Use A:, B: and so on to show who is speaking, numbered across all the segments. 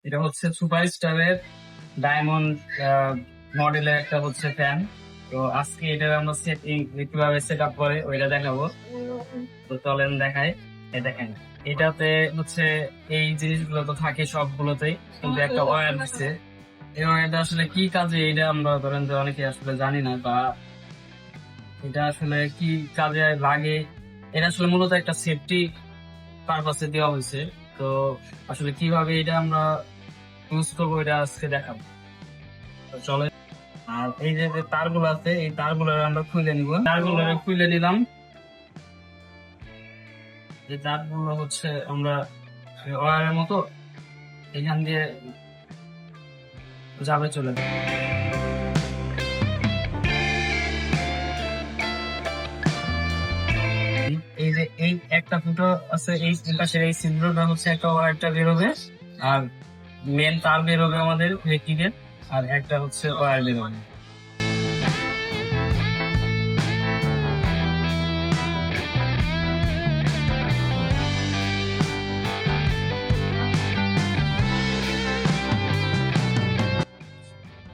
A: এটা হচ্ছে সুপার স্টারের ডায়মন্ড মডেলের একটা হচ্ছে ফ্যান। তো আজকে এটা আমরা সেটিং কিভাবে সেট আপ করে ওইটা দেখাবো। তো চলেন দেখাই। এই দেখেন, এটাতে হচ্ছে এই জিনিসগুলো তো থাকে সবগুলোতেই, কিন্তু একটা ওয়্যার দিচ্ছে। এই ওয়্যারটা আসলে কি কাজে, এটা আমরা ধরেন যে অনেকে আসলে জানি না, বা এটা আসলে কি কাজে লাগে। এটা আসলে মূলত একটা সেফটি পারপাসে দেওয়া হয়েছে। তো আসলে কিভাবে এটা আমরা ইউজ করবো এটা আজকে দেখাবো। তো চলে। আর এই যে যে তারগুলো আছে, এই তারগুলো আমরা খুলে নিব। তারগুলো খুলে নিলাম। এই তারগুলো হচ্ছে আমরা ওয়্যারের মতো এখান দিয়ে যাবে চলে যাবে। এই যে এই একটা ফুটো আছে, এই পাশের এই ছিদ্রটা হচ্ছে একটা ওয়্যারটা বেরোবে, আর মেন তার বেরোবে আমাদের ইলেকট্রিকের, আর একটা হচ্ছে ওয়্যার বেরোবে।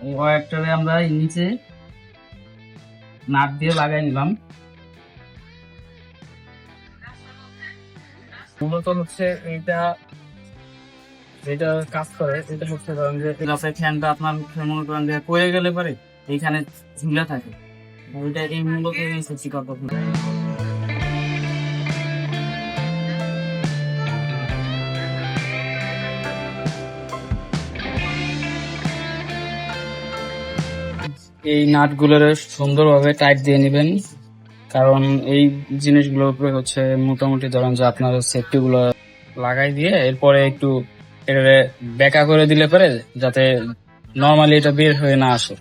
A: এই ওয়্যারটারে আমরা এই নিচে নাট দিয়ে লাগাই নিলাম। মূলত হচ্ছে এইটা যেটা কাজ করে, এটা হচ্ছে ধরেন যে ফ্যানটা আপনার মনে করেন যে পড়ে গেলে পরে এইখানে ঝুলে থাকে। ওইটা এই মূলত এই সেফটি কাপড়। এই নাটগুলোর সুন্দরভাবে টাইট দিয়ে নেবেন, কারণ এই জিনিসগুলোর উপরে হচ্ছে মোটামুটি ধরেন যে আপনার সেফটি গুলো লাগাই দিয়ে এরপরে একটু এটা বেঁকা করে দিলে পরে যাতে নর্মালি এটা বের হয়ে না আসে।